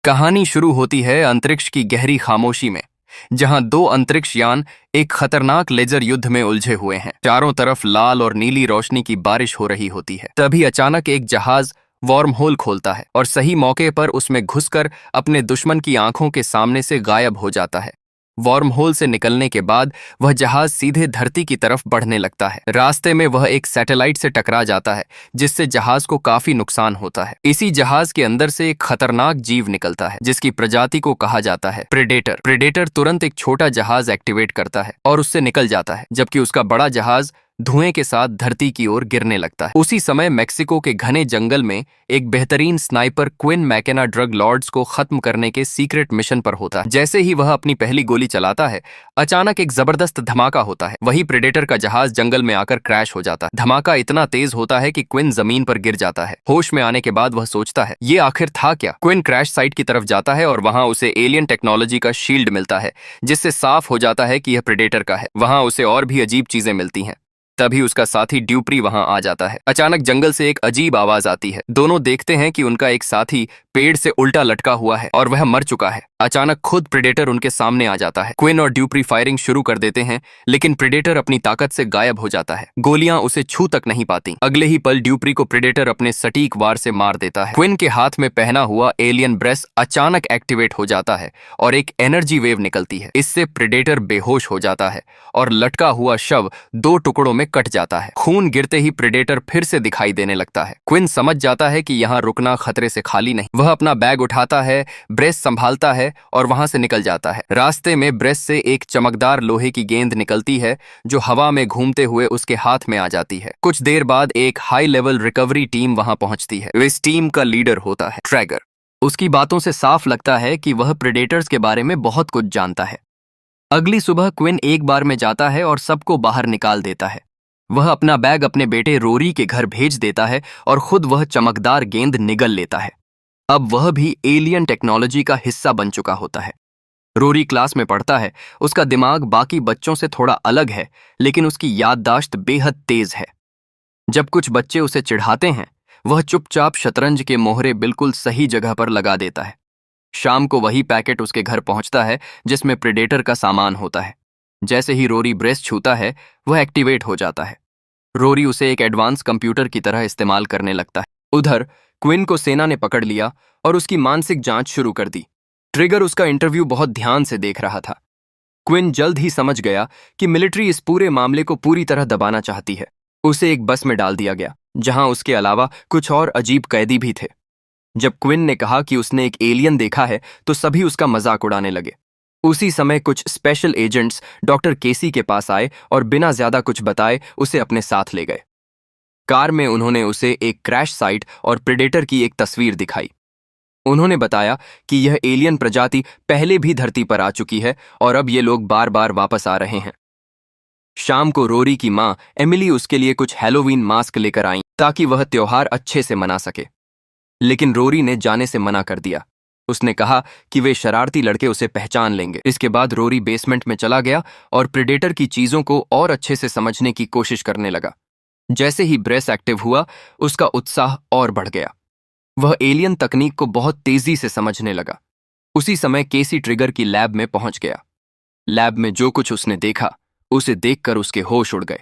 कहानी शुरू होती है अंतरिक्ष की गहरी खामोशी में, जहां दो अंतरिक्ष यान एक खतरनाक लेजर युद्ध में उलझे हुए हैं। चारों तरफ लाल और नीली रोशनी की बारिश हो रही होती है। तभी अचानक एक जहाज वार्म होल खोलता है और सही मौके पर उसमें घुसकर अपने दुश्मन की आंखों के सामने से गायब हो जाता है। वार्म होल से निकलने के बाद वह जहाज सीधे धरती की तरफ बढ़ने लगता है। रास्ते में वह एक सैटेलाइट से टकरा जाता है, जिससे जहाज को काफी नुकसान होता है। इसी जहाज के अंदर से एक खतरनाक जीव निकलता है, जिसकी प्रजाति को कहा जाता है प्रेडेटर। प्रेडेटर तुरंत एक छोटा जहाज एक्टिवेट करता है और उससे निकल जाता है, जबकि उसका बड़ा जहाज धुएं के साथ धरती की ओर गिरने लगता है। उसी समय मेक्सिको के घने जंगल में एक बेहतरीन sniper Quinn McKenna drug lords को खत्म करने के सीक्रेट मिशन पर होता है। जैसे ही वह अपनी पहली गोली चलाता है, अचानक एक जबरदस्त धमाका होता है। वही प्रेडेटर का जहाज जंगल में आकर क्रैश हो जाता है। धमाका इतना तेज होता है कि क्विन जमीन पर गिर जाता है। होश में आने के बाद वह सोचता है, ये आखिर था क्या। क्विन क्रैश साइट की तरफ जाता है और वहां उसे एलियन टेक्नोलॉजी का शील्ड मिलता है, जिससे साफ हो जाता है कि यह प्रेडेटर का है। वहां उसे और भी अजीब चीजें मिलती हैं। तभी उसका साथी ड्यूप्री वहां आ जाता है। अचानक जंगल से एक अजीब आवाज आती है। दोनों देखते हैं कि उनका एक साथी पेड़ से उल्टा लटका हुआ है और वह मर चुका है। अचानक खुद प्रेडेटर उनके सामने आ जाता है। क्विन और ड्यूप्री फायरिंग शुरू कर देते हैं, लेकिन प्रेडेटर अपनी ताकत से गायब हो जाता है। गोलियां उसे छू तक नहीं पाती। अगले ही पल ड्यूप्री को प्रेडेटर अपने सटीक वार से मार देता है। क्विन के हाथ में पहना हुआ एलियन ब्रेस अचानक एक्टिवेट हो जाता है और एक एनर्जी वेव निकलती है। इससे प्रेडेटर बेहोश हो जाता है और लटका हुआ शव दो टुकड़ों में कट जाता है। खून गिरते ही प्रेडेटर फिर से दिखाई देने लगता है। क्विन समझ जाता है कि यहाँ रुकना खतरे से खाली नहीं। वह अपना बैग उठाता है, ब्रेस संभालता है और वहां से निकल जाता है। रास्ते में ब्रेस से एक चमकदार लोहे की गेंद निकलती है, जो हवा में घूमते हुए उसके हाथ में आ जाती है। कुछ देर बाद एक हाई लेवल रिकवरी टीम वहां पहुंचती है। इस टीम का लीडर होता है ट्रैगर। उसकी बातों से साफ लगता है कि वह प्रेडेटर्स के बारे में बहुत कुछ जानता है। अगली सुबह क्विन एक बार में जाता है और सबको बाहर निकाल देता है। वह अपना बैग अपने बेटे रोरी के घर भेज देता है और खुद वह चमकदार गेंद निगल लेता है। अब वह भी एलियन टेक्नोलॉजी का हिस्सा बन चुका होता है। रोरी क्लास में पढ़ता है। उसका दिमाग बाकी बच्चों से थोड़ा अलग है, लेकिन उसकी याददाश्त बेहद तेज है। जब कुछ बच्चे उसे चिढ़ाते हैं, वह चुपचाप शतरंज के मोहरे बिल्कुल सही जगह पर लगा देता है। शाम को वही पैकेट उसके घर पहुंचता है, जिसमें प्रेडेटर का सामान होता है। जैसे ही रोरी ब्रेस छूता है, वह एक्टिवेट हो जाता है। रोरी उसे एक एडवांस कंप्यूटर की तरह इस्तेमाल करने लगता है। उधर क्विन को सेना ने पकड़ लिया और उसकी मानसिक जांच शुरू कर दी। ट्रिगर उसका इंटरव्यू बहुत ध्यान से देख रहा था। क्विन जल्द ही समझ गया कि मिलिट्री इस पूरे मामले को पूरी तरह दबाना चाहती है। उसे एक बस में डाल दिया गया, जहां उसके अलावा कुछ और अजीब कैदी भी थे। जब क्विन ने कहा कि उसने एक एलियन देखा है, तो सभी उसका मजाक उड़ाने लगे। उसी समय कुछ स्पेशल एजेंट्स डॉक्टर केसी के पास आए और बिना ज्यादा कुछ बताए उसे अपने साथ ले गए। कार में उन्होंने उसे एक क्रैश साइट और प्रेडेटर की एक तस्वीर दिखाई। उन्होंने बताया कि यह एलियन प्रजाति पहले भी धरती पर आ चुकी है और अब ये लोग बार बार वापस आ रहे हैं। शाम को रोरी की माँ एमिली उसके लिए कुछ हैलोवीन मास्क लेकर आई, ताकि वह त्योहार अच्छे से मना सके। लेकिन रोरी ने जाने से मना कर दिया। उसने कहा कि वे शरारती लड़के उसे पहचान लेंगे। इसके बाद रोरी बेसमेंट में चला गया और प्रेडेटर की चीजों को और अच्छे से समझने की कोशिश करने लगा। जैसे ही ब्रेस एक्टिव हुआ, उसका उत्साह और बढ़ गया। वह एलियन तकनीक को बहुत तेजी से समझने लगा। उसी समय केसी ट्रिगर की लैब में पहुंच गया। लैब में जो कुछ उसने देखा, उसे देखकर उसके होश उड़ गए।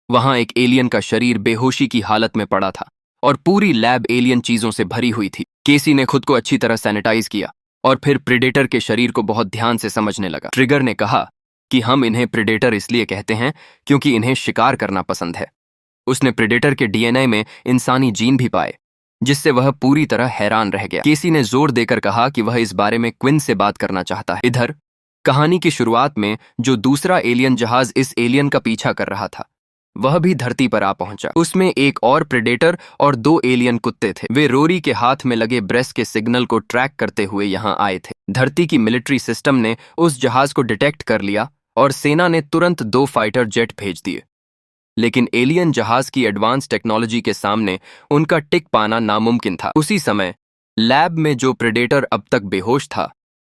वहां एक एलियन का शरीर बेहोशी की हालत में पड़ा था और पूरी लैब एलियन चीजों से भरी हुई थी। केसी ने खुद को अच्छी तरह सैनिटाइज किया और फिर प्रेडेटर के शरीर को बहुत ध्यान से समझने लगा। ट्रिगर ने कहा कि हम इन्हें प्रेडेटर इसलिए कहते हैं क्योंकि इन्हें शिकार करना पसंद है। उसने प्रेडेटर के डीएनए में इंसानी जीन भी पाए, जिससे वह पूरी तरह हैरान रह गया। केसी ने जोर देकर कहा कि वह इस बारे में क्विन से बात करना चाहता है। इधर कहानी की शुरुआत में जो दूसरा एलियन जहाज इस एलियन का पीछा कर रहा था, वह भी धरती पर आ पहुंचा। उसमें एक और प्रेडेटर और दो एलियन कुत्ते थे। वे रोरी के हाथ में लगे ब्रेस के सिग्नल को ट्रैक करते हुए यहां आए थे। धरती की मिलिट्री सिस्टम ने उस जहाज को डिटेक्ट कर लिया और सेना ने तुरंत 2 फाइटर जेट भेज दिए। लेकिन एलियन जहाज की एडवांस टेक्नोलॉजी के सामने उनका टिक पाना नामुमकिन था। उसी समय लैब में जो प्रेडेटर अब तक बेहोश था,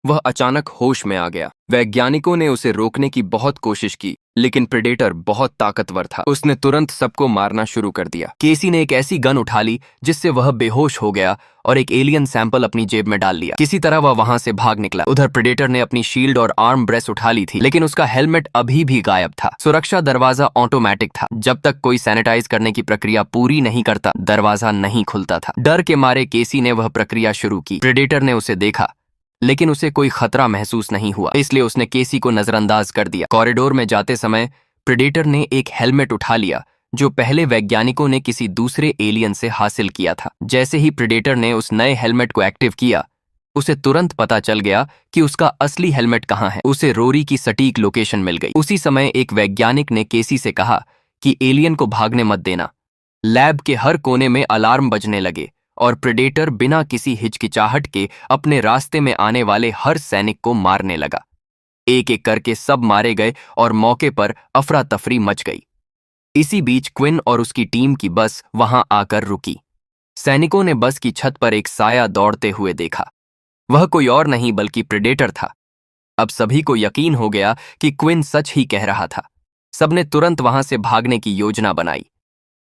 वह अचानक होश में आ गया। वैज्ञानिकों ने उसे रोकने की बहुत कोशिश की, लेकिन प्रेडेटर बहुत ताकतवर था। उसने तुरंत सबको मारना शुरू कर दिया। केसी ने एक ऐसी गन उठा ली जिससे वह बेहोश हो गया और एक एलियन सैंपल अपनी जेब में डाल लिया। किसी तरह वह वहां से भाग निकला। उधर प्रेडेटर ने अपनी शील्ड और आर्म ब्रेस उठा ली थी, लेकिन उसका हेलमेट अभी भी गायब था। सुरक्षा दरवाजा ऑटोमेटिक था। जब तक कोई सैनिटाइज करने की प्रक्रिया पूरी नहीं करता, दरवाजा नहीं खुलता था। डर के मारे केसी ने वह प्रक्रिया शुरू की। प्रेडेटर ने उसे देखा, लेकिन उसे कोई खतरा महसूस नहीं हुआ, इसलिए उसने केसी को नजरअंदाज कर दिया। कॉरिडोर में जाते समय प्रेडेटर ने एक हेलमेट उठा लिया जो पहले वैज्ञानिकों ने किसी दूसरे एलियन से हासिल किया था। जैसे ही प्रेडेटर ने उस नए हेलमेट को एक्टिव किया, उसे तुरंत पता चल गया कि उसका असली हेलमेट कहाँ है। उसे रोरी की सटीक लोकेशन मिल गई। उसी समय एक वैज्ञानिक ने केसी से कहा कि एलियन को भागने मत देना। लैब के हर कोने में अलार्म बजने लगे और प्रेडेटर बिना किसी हिचकिचाहट के अपने रास्ते में आने वाले हर सैनिक को मारने लगा। एक एक करके सब मारे गए और मौके पर अफरा तफरी मच गई। इसी बीच क्विन और उसकी टीम की बस वहां आकर रुकी। सैनिकों ने बस की छत पर एक साया दौड़ते हुए देखा। वह कोई और नहीं बल्कि प्रेडेटर था। अब सभी को यकीन हो गया कि क्विन सच ही कह रहा था। सबने तुरंत वहां से भागने की योजना बनाई।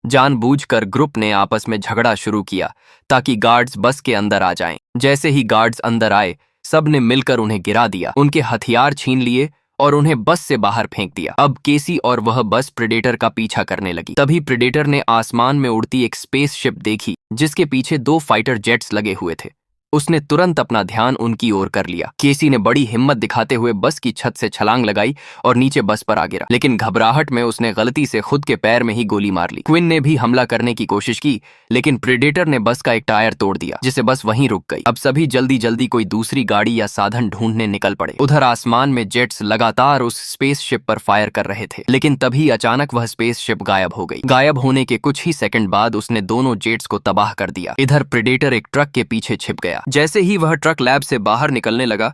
जानबूझकर ग्रुप ने आपस में झगड़ा शुरू किया ताकि गार्ड्स बस के अंदर आ जाएं। जैसे ही गार्ड्स अंदर आए, सब ने मिलकर उन्हें गिरा दिया, उनके हथियार छीन लिए और उन्हें बस से बाहर फेंक दिया। अब केसी और वह बस प्रेडेटर का पीछा करने लगी। तभी प्रेडेटर ने आसमान में उड़ती एक स्पेसशिप देखी जिसके पीछे 2 फाइटर जेट्स लगे हुए थे। उसने तुरंत अपना ध्यान उनकी ओर कर लिया। केसी ने बड़ी हिम्मत दिखाते हुए बस की छत से छलांग लगाई और नीचे बस पर आ गिरा, लेकिन घबराहट में उसने गलती से खुद के पैर में ही गोली मार ली। क्विन ने भी हमला करने की कोशिश की, लेकिन प्रेडेटर ने बस का एक टायर तोड़ दिया, जिससे बस वहीं रुक गई। अब सभी जल्दी जल्दी कोई दूसरी गाड़ी या साधन ढूंढने निकल पड़े। उधर आसमान में जेट्स लगातार उस स्पेसशिप पर फायर कर रहे थे, लेकिन तभी अचानक वह स्पेसशिप गायब हो गई। गायब होने के कुछ ही सेकंड बाद उसने दोनों जेट्स को तबाह कर दिया। इधर प्रेडेटर एक ट्रक के पीछे छिप गया। जैसे ही वह ट्रक लैब से बाहर निकलने लगा,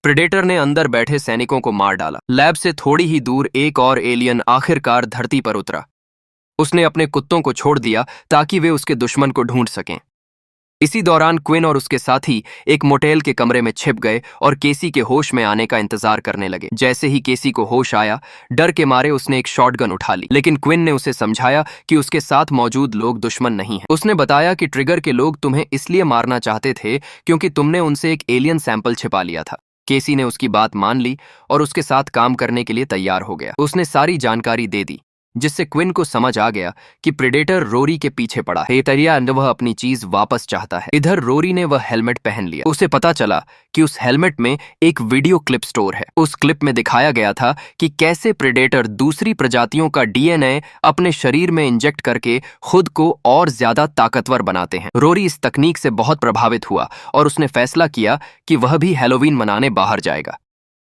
प्रेडेटर ने अंदर बैठे सैनिकों को मार डाला। लैब से थोड़ी ही दूर एक और एलियन आखिरकार धरती पर उतरा। उसने अपने कुत्तों को छोड़ दिया ताकि वे उसके दुश्मन को ढूंढ सकें। इसी दौरान क्विन और उसके साथी एक मोटेल के कमरे में छिप गए और केसी के होश में आने का इंतजार करने लगे। जैसे ही केसी को होश आया, डर के मारे उसने एक शॉटगन उठा ली, लेकिन क्विन ने उसे समझाया कि उसके साथ मौजूद लोग दुश्मन नहीं हैं। उसने बताया कि ट्रिगर के लोग तुम्हें इसलिए मारना चाहते थे क्योंकि तुमने उनसे एक एलियन सैंपल छिपा लिया था। केसी ने उसकी बात मान ली और उसके साथ काम करने के लिए तैयार हो गया। उसने सारी जानकारी दे दी, जिससे क्विन को समझ आ गया कि प्रेडेटर रोरी के पीछे पड़ा है। बेतरिया वह अपनी चीज वापस चाहता है। इधर रोरी ने वह हेलमेट पहन लिया। उसे पता चला कि उस हेलमेट में एक वीडियो क्लिप स्टोर है। उस क्लिप में दिखाया गया था कि कैसे प्रेडेटर दूसरी प्रजातियों का डीएनए अपने शरीर में इंजेक्ट करके खुद को और ज्यादा ताकतवर बनाते हैं। रोरी इस तकनीक से बहुत प्रभावित हुआ और उसने फैसला किया कि वह भी हैलोवीन मनाने बाहर जाएगा।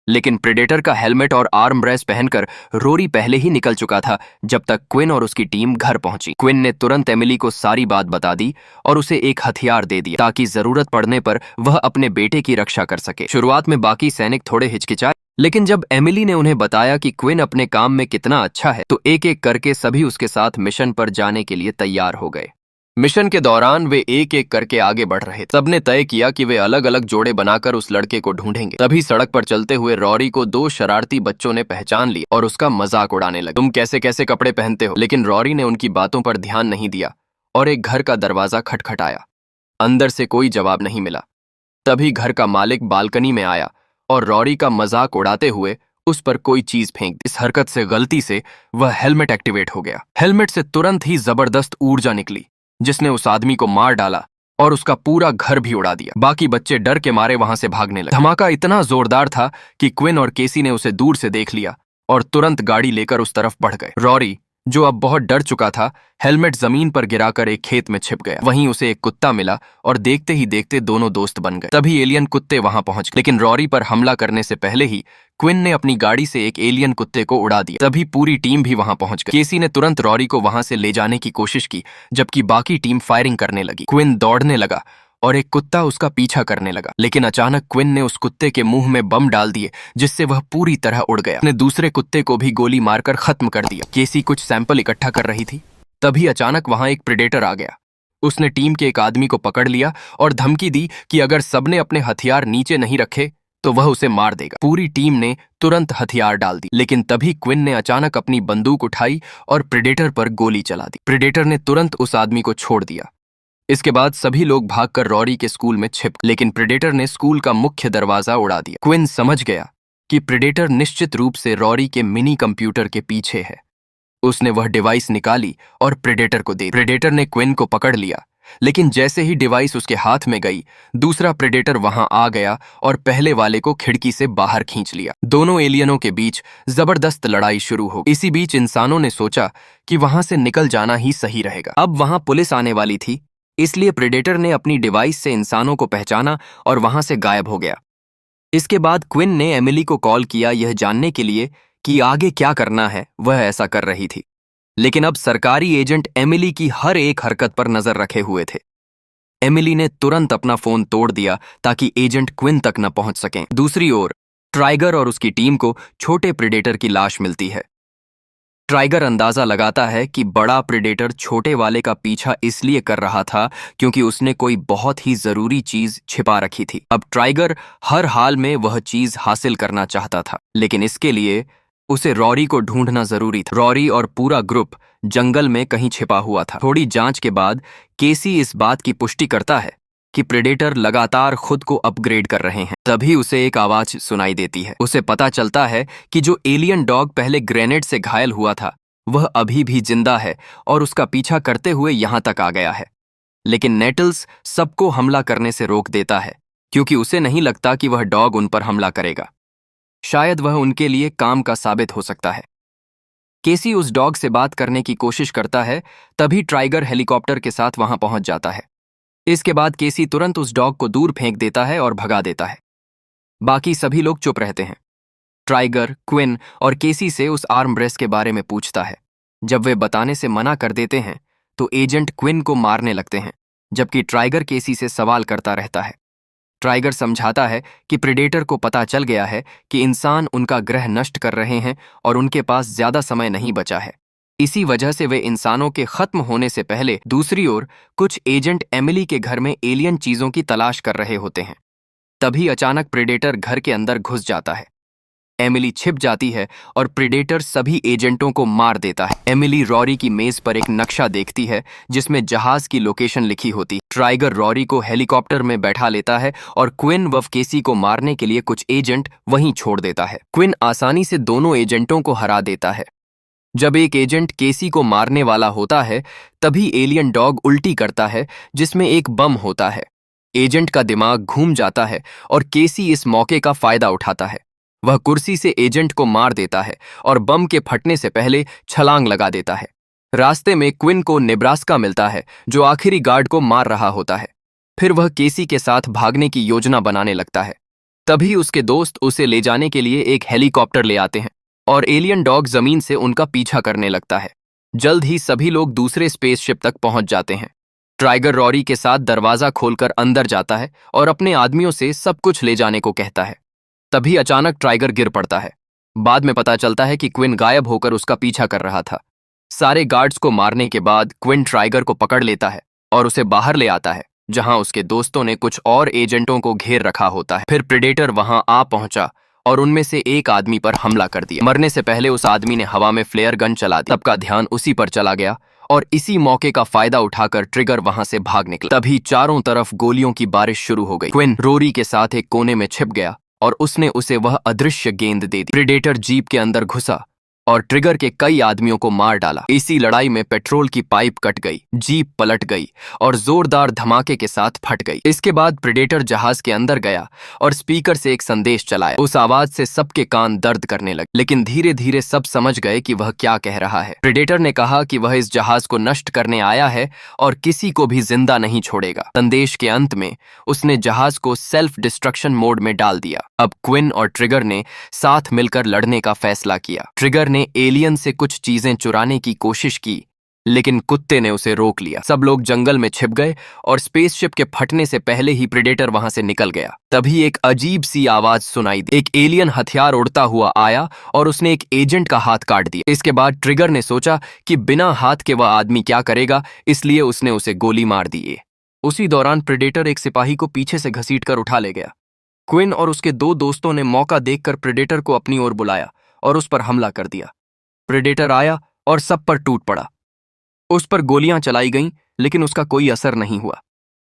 लेकिन प्रेडेटर का हेलमेट और आर्म ब्रेस पहनकर रोरी पहले ही निकल चुका था जब तक क्विन और उसकी टीम घर पहुंची। क्विन ने तुरंत एमिली को सारी बात बता दी और उसे एक हथियार दे दिया ताकि जरूरत पड़ने पर वह अपने बेटे की रक्षा कर सके। शुरुआत में बाकी सैनिक थोड़े हिचकिचाए, लेकिन जब एमिली ने उन्हें बताया कि क्विन अपने काम में कितना अच्छा है, तो एक एक करके सभी उसके साथ मिशन पर जाने के लिए तैयार हो गए। मिशन के दौरान वे एक एक करके आगे बढ़ रहे थे। सबने तय किया कि वे अलग अलग जोड़े बनाकर उस लड़के को ढूंढेंगे। तभी सड़क पर चलते हुए रोरी को 2 शरारती बच्चों ने पहचान ली और उसका मजाक उड़ाने लगे। तुम कैसे कैसे कपड़े पहनते हो? लेकिन रोरी ने उनकी बातों पर ध्यान नहीं दिया और एक घर का दरवाजा खटखटाया। अंदर से कोई जवाब नहीं मिला। तभी घर का मालिक बालकनी में आया और रोरी का मजाक उड़ाते हुए उस पर कोई चीज फेंक दी। इस हरकत से गलती से वह हेलमेट एक्टिवेट हो गया। हेलमेट से तुरंत ही जबरदस्त ऊर्जा निकली जिसने उस आदमी को मार डाला और उसका पूरा घर भी उड़ा दिया। बाकी बच्चे डर के मारे वहां से भागने लगे। धमाका इतना जोरदार था कि क्विन और केसी ने उसे दूर से देख लिया और तुरंत गाड़ी लेकर उस तरफ बढ़ गए। रोरी, जो अब बहुत डर चुका था, हेलमेट जमीन पर गिराकर एक खेत में छिप गया। वहीं उसे एक कुत्ता मिला और देखते ही देखते दोनों दोस्त बन गए। तभी एलियन कुत्ते वहां पहुंच गए, लेकिन रोरी पर हमला करने से पहले ही क्विन ने अपनी गाड़ी से एक एलियन कुत्ते को उड़ा दिया। तभी पूरी टीम भी वहां पहुंच गई। केसी ने तुरंत रोरी को वहां से ले जाने की कोशिश की, जबकि बाकी टीम फायरिंग करने लगी। क्विन दौड़ने लगा और एक कुत्ता उसका पीछा करने लगा, लेकिन अचानक क्विन ने उस कुत्ते के मुंह में बम डाल दिए जिससे वह पूरी तरह उड़ गया। उसने दूसरे कुत्ते को भी गोली मारकर खत्म कर दिया। केसी कुछ सैंपल इकट्ठा कर रही थी, तभी अचानक वहां एक प्रेडेटर आ गया। उसने टीम के एक आदमी को पकड़ लिया और धमकी दी कि अगर सबने अपने हथियार नीचे नहीं रखे तो वह उसे मार देगा। पूरी टीम ने तुरंत हथियार डाल दी, लेकिन तभी क्विन ने अचानक अपनी बंदूक उठाई और प्रेडेटर पर गोली चला दी। प्रेडेटर ने तुरंत उस आदमी को छोड़ दिया। इसके बाद सभी लोग भागकर रॉरी के स्कूल में छिप, लेकिन प्रेडेटर ने स्कूल का मुख्य दरवाजा उड़ा दिया। क्विन समझ गया कि प्रेडेटर निश्चित रूप से रॉरी के मिनी कंप्यूटर के पीछे है। उसने वह डिवाइस निकाली और प्रेडेटर को दे दी। प्रेडेटर ने क्विन को पकड़ लिया, लेकिन जैसे ही डिवाइस उसके हाथ में गई, दूसरा प्रेडेटर वहां आ गया और पहले वाले को खिड़की से बाहर खींच लिया। दोनों एलियनों के बीच जबरदस्त लड़ाई शुरू हो। इसी बीच इंसानों ने सोचा कि वहां से निकल जाना ही सही रहेगा। अब वहां पुलिस आने वाली थी, इसलिए प्रेडेटर ने अपनी डिवाइस से इंसानों को पहचाना और वहां से गायब हो गया। इसके बाद क्विन ने एमिली को कॉल किया, यह जानने के लिए कि आगे क्या करना है। वह ऐसा कर रही थी, लेकिन अब सरकारी एजेंट एमिली की हर एक हरकत पर नजर रखे हुए थे। एमिली ने तुरंत अपना फोन तोड़ दिया ताकि एजेंट क्विन तक न पहुंच सकें। दूसरी ओर ट्राइगर और उसकी टीम को छोटे प्रेडेटर की लाश मिलती है। ट्राइगर अंदाजा लगाता है कि बड़ा प्रेडेटर छोटे वाले का पीछा इसलिए कर रहा था क्योंकि उसने कोई बहुत ही जरूरी चीज छिपा रखी थी। अब ट्राइगर हर हाल में वह चीज हासिल करना चाहता था, लेकिन इसके लिए उसे रॉरी को ढूंढना जरूरी था। रॉरी और पूरा ग्रुप जंगल में कहीं छिपा हुआ था। थोड़ी जांच के बाद केसी इस बात की पुष्टि करता है कि प्रेडेटर लगातार खुद को अपग्रेड कर रहे हैं। तभी उसे एक आवाज सुनाई देती है। उसे पता चलता है कि जो एलियन डॉग पहले ग्रेनेड से घायल हुआ था, वह अभी भी जिंदा है और उसका पीछा करते हुए यहां तक आ गया है। लेकिन नेटल्स सबको हमला करने से रोक देता है क्योंकि उसे नहीं लगता कि वह डॉग उन पर हमला करेगा। शायद वह उनके लिए काम का साबित हो सकता है। केसी उस डॉग से बात करने की कोशिश करता है, तभी ट्राइगर हेलीकॉप्टर के साथ वहां पहुंच जाता है। इसके बाद केसी तुरंत उस डॉग को दूर फेंक देता है और भगा देता है। बाकी सभी लोग चुप रहते हैं। ट्राइगर क्विन और केसी से उस आर्म ब्रेस्ट के बारे में पूछता है। जब वे बताने से मना कर देते हैं तो एजेंट क्विन को मारने लगते हैं, जबकि ट्राइगर केसी से सवाल करता रहता है। ट्राइगर समझाता है कि प्रेडेटर को पता चल गया है कि इंसान उनका ग्रह नष्ट कर रहे हैं और उनके पास ज्यादा समय नहीं बचा है। इसी वजह से वे इंसानों के खत्म होने से पहले। दूसरी ओर कुछ एजेंट एमिली के घर में एलियन चीजों की तलाश कर रहे होते हैं। तभी अचानक प्रेडेटर घर के अंदर घुस जाता है। एमिली छिप जाती है और प्रेडेटर सभी एजेंटों को मार देता है। एमिली रॉरी की मेज पर एक नक्शा देखती है जिसमें जहाज की लोकेशन लिखी होती। ट्राइगर रॉरी को हेलीकॉप्टर में बैठा लेता है और क्विन व केसी को मारने के लिए कुछ एजेंट वहीं छोड़ देता है। क्विन आसानी से दोनों एजेंटों को हरा देता है। जब एक एजेंट केसी को मारने वाला होता है, तभी एलियन डॉग उल्टी करता है जिसमें एक बम होता है। एजेंट का दिमाग घूम जाता है और केसी इस मौके का फायदा उठाता है। वह कुर्सी से एजेंट को मार देता है और बम के फटने से पहले छलांग लगा देता है। रास्ते में क्विन को नेब्रास्का मिलता है जो आखिरी गार्ड को मार रहा होता है। फिर वह केसी के साथ भागने की योजना बनाने लगता है। तभी उसके दोस्त उसे ले जाने के लिए एक हेलीकॉप्टर ले आते हैं और एलियन डॉग जमीन से उनका पीछा करने लगता है। जल्द ही सभी लोग दूसरे स्पेसशिप तक पहुंच जाते हैं। ट्राइगर रॉरी के साथ दरवाजा खोलकर अंदर जाता है और अपने आदमियों से सब कुछ ले जाने को कहता है। तभी अचानक ट्राइगर गिर पड़ता है। बाद में पता चलता है कि क्विन गायब होकर उसका पीछा कर रहा था। सारे गार्ड्स को मारने के बाद क्विन ट्राइगर को पकड़ लेता है और उसे बाहर ले आता है, जहां उसके दोस्तों ने कुछ और एजेंटों को घेर रखा होता है। फिर प्रेडेटर वहां आ पहुंचा और उनमें से एक आदमी पर हमला कर दिया। मरने से पहले उस आदमी ने हवा में फ्लेयर गन चला दी। सबका ध्यान उसी पर चला गया और इसी मौके का फायदा उठाकर ट्रिगर वहां से भाग निकला। तभी चारों तरफ गोलियों की बारिश शुरू हो गई। क्विन रोरी के साथ एक कोने में छिप गया और उसने उसे वह अदृश्य गेंद दे दी। प्रेडेटर जीप के अंदर घुसा और ट्रिगर के कई आदमियों को मार डाला। इसी लड़ाई में पेट्रोल की पाइप कट गई, जीप पलट गई और जोरदार धमाके के साथ फट गई। इसके बाद प्रेडेटर जहाज के अंदर गया और स्पीकर से एक संदेश चलाया। उस आवाज से सबके कान दर्द करने लगे, लेकिन धीरे धीरे सब समझ गए कि वह क्या कह रहा है। प्रेडेटर ने कहा कि वह इस जहाज को नष्ट करने आया है और किसी को भी जिंदा नहीं छोड़ेगा। संदेश के अंत में उसने जहाज को सेल्फ डिस्ट्रक्शन मोड में डाल दिया। अब क्विन और ट्रिगर ने साथ मिलकर लड़ने का फैसला किया। ट्रिगर ने एलियन से कुछ चीजें चुराने की कोशिश की, लेकिन कुत्ते ने उसे रोक लिया। सब लोग जंगल में छिप गए और स्पेसशिप के फटने से पहले ही प्रेडेटर वहां से निकल गया। तभी एक अजीब सी आवाज सुनाई दी। एक एलियन हथियार उड़ता हुआ आया और उसने एक एजेंट का हाथ काट दिया। इसके बाद ट्रिगर ने सोचा कि बिना हाथ के वह आदमी क्या करेगा, इसलिए उसने उसे गोली मार दी। उसी दौरान प्रेडेटर एक सिपाही को पीछे से घसीटकर उठा ले गया। क्विन और उसके दो दोस्तों ने मौका देखकर प्रेडेटर को अपनी ओर बुलाया और उस पर हमला कर दिया। प्रेडेटर आया और सब पर टूट पड़ा। उस पर गोलियां चलाई गईं, लेकिन उसका कोई असर नहीं हुआ।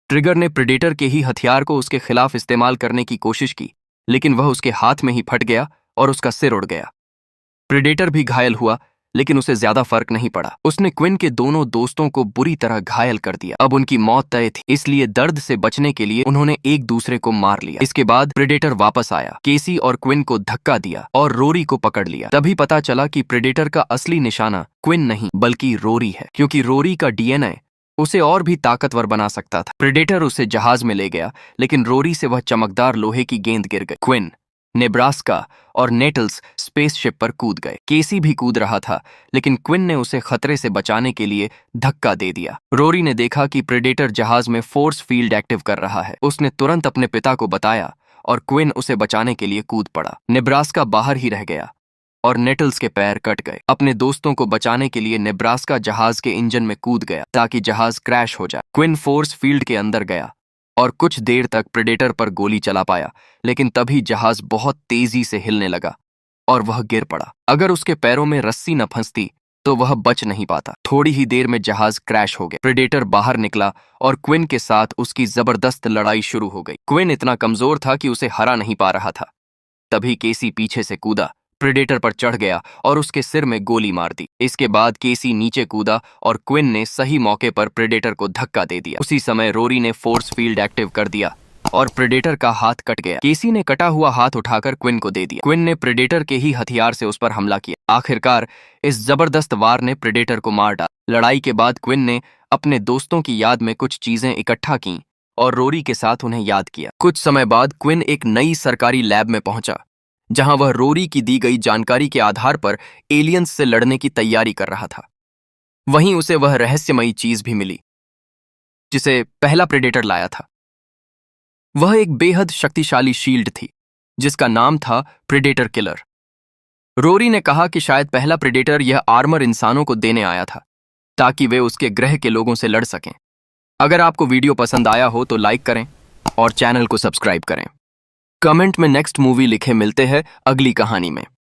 ट्रिगर ने प्रेडेटर के ही हथियार को उसके खिलाफ इस्तेमाल करने की कोशिश की, लेकिन वह उसके हाथ में ही फट गया और उसका सिर उड़ गया। प्रेडेटर भी घायल हुआ, लेकिन उसे ज्यादा फर्क नहीं पड़ा। उसने क्विन के दोनों दोस्तों को बुरी तरह घायल कर दिया। अब उनकी मौत तय थी, इसलिए दर्द से बचने के लिए उन्होंने एक दूसरे को मार लिया। इसके बाद प्रेडेटर वापस आया, केसी और क्विन को धक्का दिया और रोरी को पकड़ लिया। तभी पता चला कि प्रेडेटर का असली निशाना क्विन नहीं बल्कि रोरी है, क्योंकि रोरी का डीएनए उसे और भी ताकतवर बना सकता था। प्रेडेटर उसे जहाज में ले गया, लेकिन रोरी से वह चमकदार लोहे की गेंद गिर गई। क्विन, नेब्रास्का और नेटल्स स्पेसशिप पर कूद गए। केसी भी कूद रहा था, लेकिन क्विन ने उसे खतरे से बचाने के लिए धक्का दे दिया। रोरी ने देखा कि प्रेडेटर जहाज में फोर्स फील्ड एक्टिव कर रहा है। उसने तुरंत अपने पिता को बताया और क्विन उसे बचाने के लिए कूद पड़ा। नेब्रास्का बाहर ही रह गया और नेटल्स के पैर कट गए। अपने दोस्तों को बचाने के लिए नेब्रास्का जहाज के इंजन में कूद गया ताकि जहाज क्रैश हो जाए। क्विन फोर्स फील्ड के अंदर गया और कुछ देर तक प्रेडेटर पर गोली चला पाया, लेकिन तभी जहाज बहुत तेजी से हिलने लगा और वह गिर पड़ा। अगर उसके पैरों में रस्सी न फंसती तो वह बच नहीं पाता। थोड़ी ही देर में जहाज क्रैश हो गया। प्रेडेटर बाहर निकला और क्विन के साथ उसकी जबरदस्त लड़ाई शुरू हो गई। क्विन इतना कमजोर था कि उसे हरा नहीं पा रहा था। तभी केसी पीछे से कूदा, प्रेडेटर पर चढ़ गया और उसके सिर में गोली मार दी। इसके बाद केसी नीचे कूदा और क्विन ने सही मौके पर प्रेडेटर को धक्का दे दिया। उसी समय रोरी ने फोर्स फील्ड एक्टिव कर दिया और प्रेडेटर का हाथ कट गया। केसी ने कटा हुआ हाथ उठाकर क्विन को दे दिया। क्विन ने प्रेडेटर के ही हथियार से उस पर हमला किया। आखिरकार इस जबरदस्त वार ने प्रेडेटर को मार डाला। लड़ाई के बाद क्विन ने अपने दोस्तों की याद में कुछ चीजें इकट्ठा की और रोरी के साथ उन्हें याद किया। कुछ समय बाद क्विन एक नई सरकारी लैब में पहुंचा, जहां वह रोरी की दी गई जानकारी के आधार पर एलियंस से लड़ने की तैयारी कर रहा था। वहीं उसे वह रहस्यमयी चीज भी मिली जिसे पहला प्रेडेटर लाया था। वह एक बेहद शक्तिशाली शील्ड थी जिसका नाम था प्रेडेटर किलर। रोरी ने कहा कि शायद पहला प्रेडेटर यह आर्मर इंसानों को देने आया था ताकि वे उसके ग्रह के लोगों से लड़ सकें। अगर आपको वीडियो पसंद आया हो तो लाइक करें और चैनल को सब्सक्राइब करें। कमेंट में नेक्स्ट मूवी लिखे। मिलते हैं अगली कहानी में।